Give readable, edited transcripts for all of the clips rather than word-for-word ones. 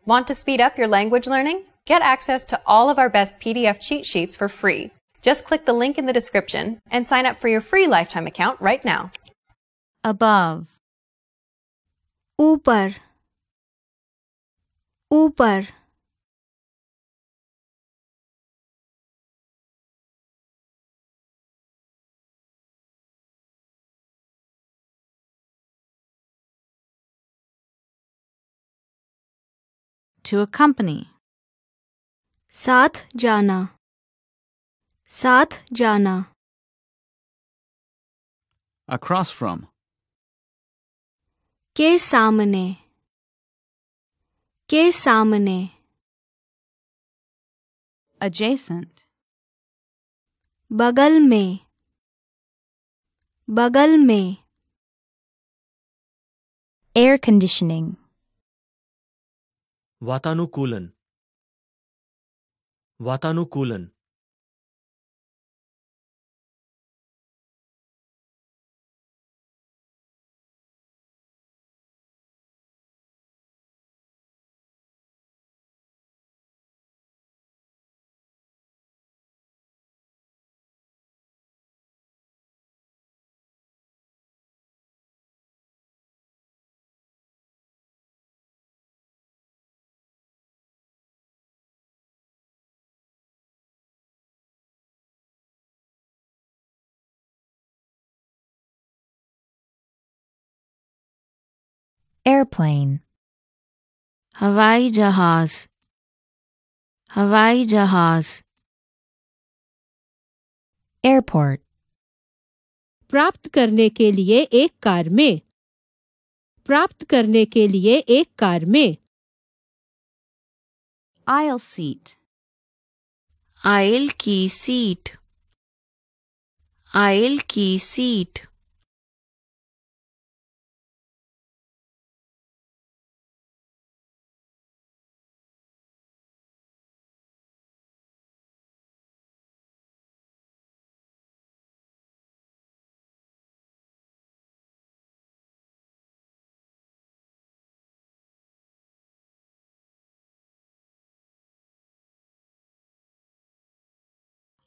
Want to speed up your language learning? Get access to all of our best PDF cheat sheets for free. Just click the link in the description and sign up for your free lifetime account right now. Above. ऊपर ऊपर To accompany. साथ जाना साथ जाना Across from. के सामने Adjacent. बगल में Air conditioning. वातानुकूलन वातानुकूलन Airplane. हवाई जहाज Airport. प्राप्त करने के लिए एक कार में Aisle seat. आइल की सीट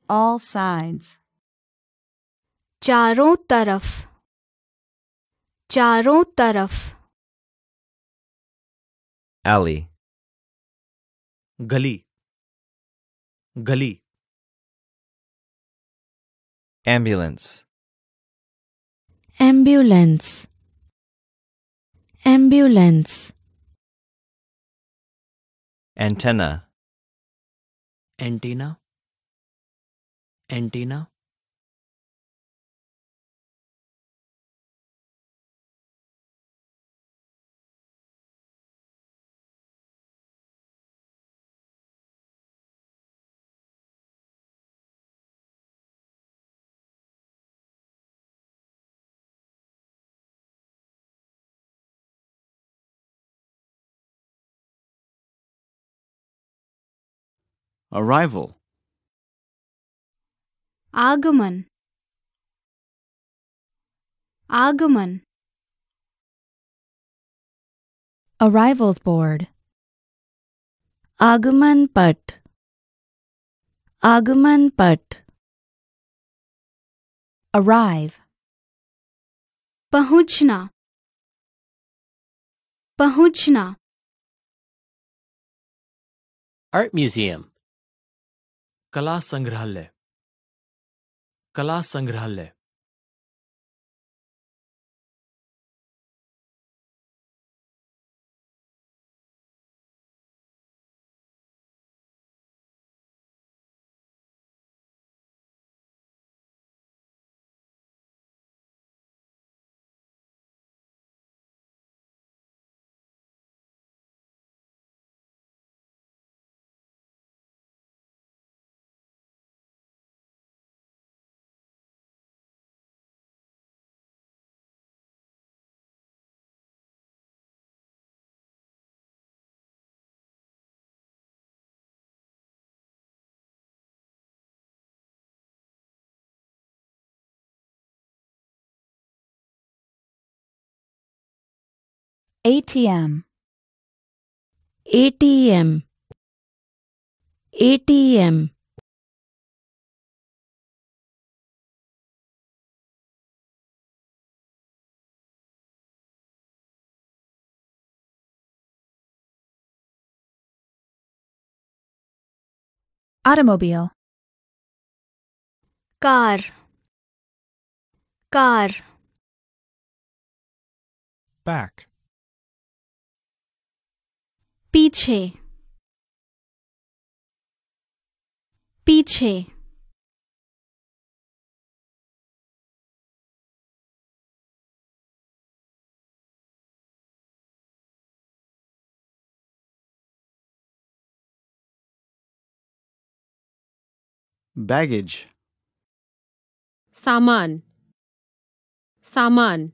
All sides. चारों तरफ alley, गली ambulance, ambulance antenna, antenna Arrival. आगमन Arrivals board. आगमन पट Arrive. पहुंचना Art museum. कला संग्रहालय ATM. ATM ATM Automobile. car car back, पीछे पीछे baggage, सामान सामान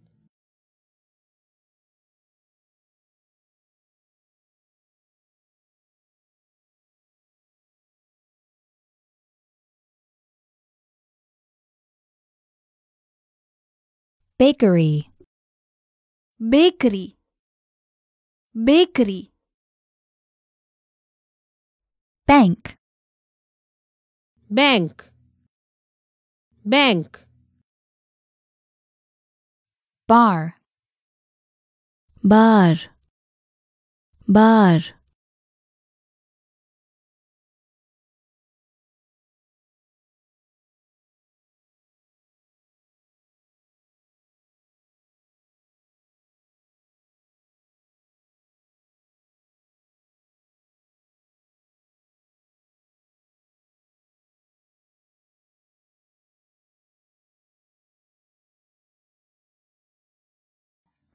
Bakery. bakery bakery Bank. Bank bank Bar. bar bar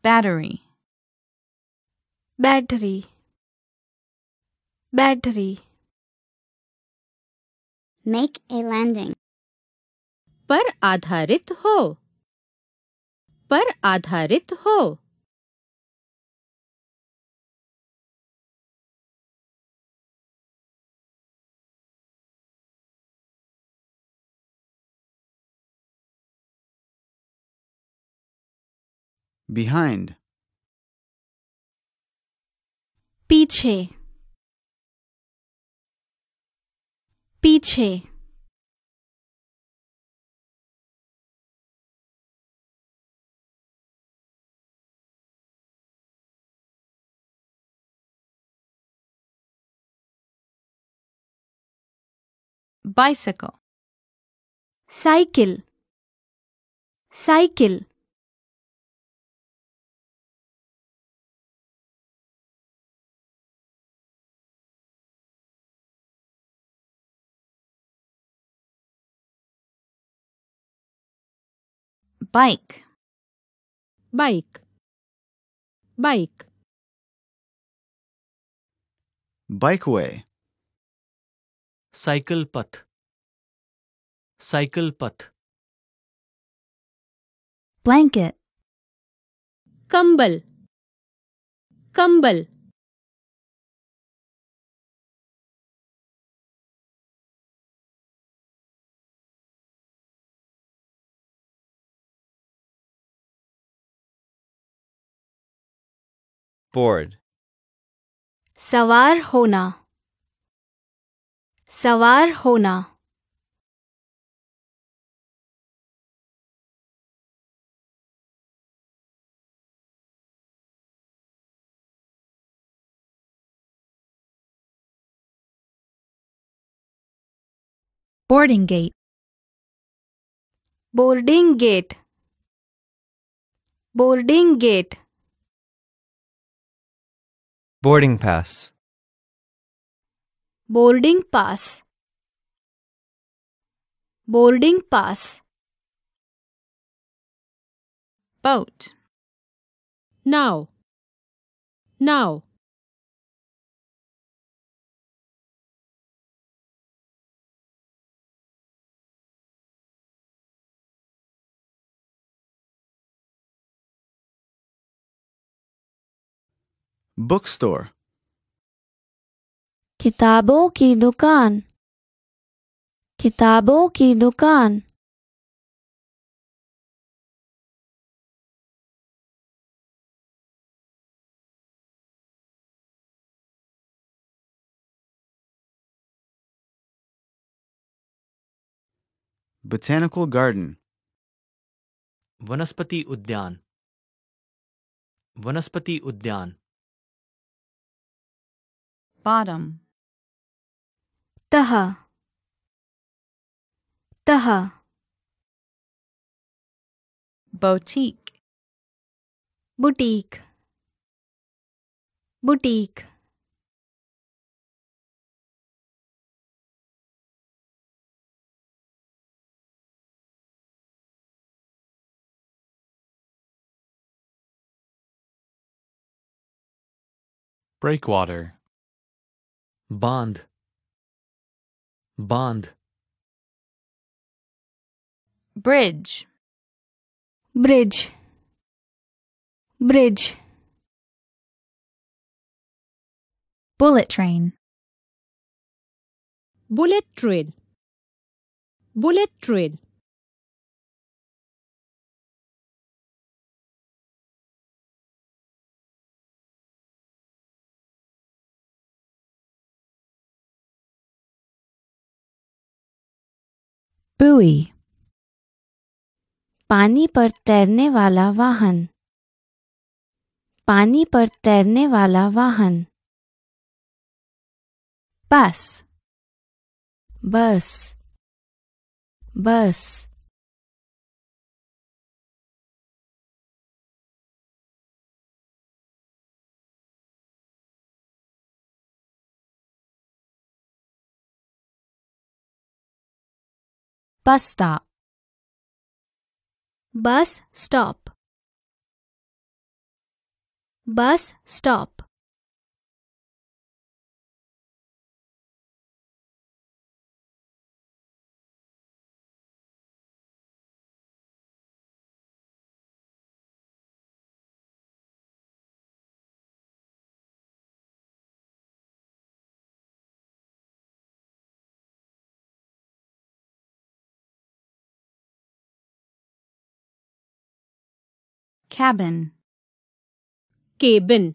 Battery. battery battery Make a landing. पर आधारित हो पर आधारित हो behind, पीछे पीछे Bicycle. Cycle cycle Bike. Bike bike bikeway, cycle पथ साइकिल पथ Blanket. कंबल कंबल board, सवार होना सवार होना Boarding gate. Boarding gate boarding gate boarding pass, boarding pass boarding pass Boat. नाव नाव bookstore, किताबों की दुकान किताबों की दुकान Botanical garden. वनस्पति उद्यान वनस्पति उद्यान Bottom. तह तह Boutique. Boutique boutique Breakwater. बांध बांध Bridge. Bridge bridge Bullet train. Bullet train bullet train Buoy. पानी पर तैरने वाला वाहन पानी पर तैरने वाला वाहन Bus. बस बस Bus stop. Bus stop bus stop Cabin. Cabin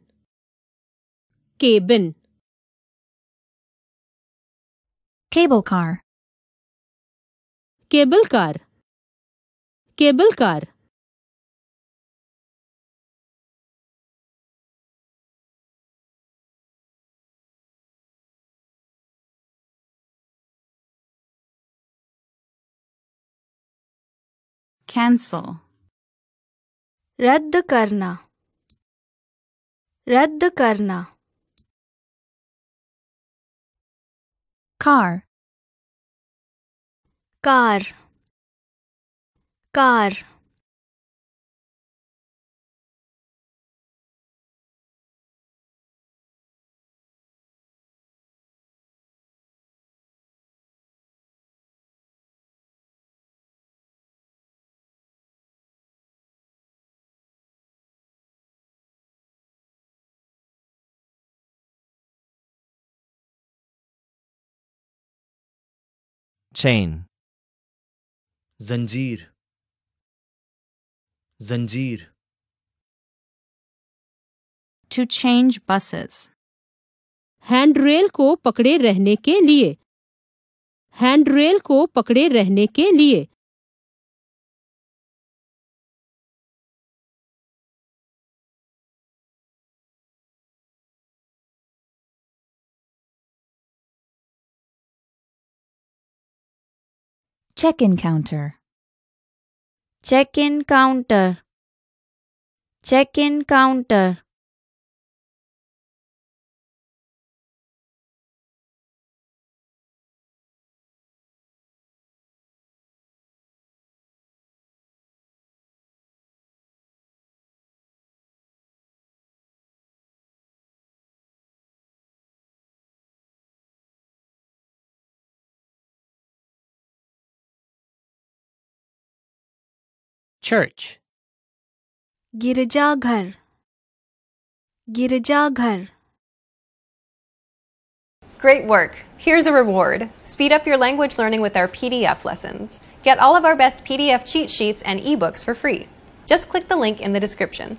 cabin Cable car. Cable car cable car Cancel. रद्द करना रद्द करना Car. Car car Chain. जंजीर जंजीर To change buses. हैंडरेल को पकड़े रहने के लिए हैंडरेल को पकड़े रहने के लिए Check-in counter. Check in counter check in counter Church. गिरजाघर गिरजाघर Great work! Here's a reward. Speed up your language learning with our PDF lessons. Get all of our best PDF cheat sheets and ebooks for free. Just click the link in the description.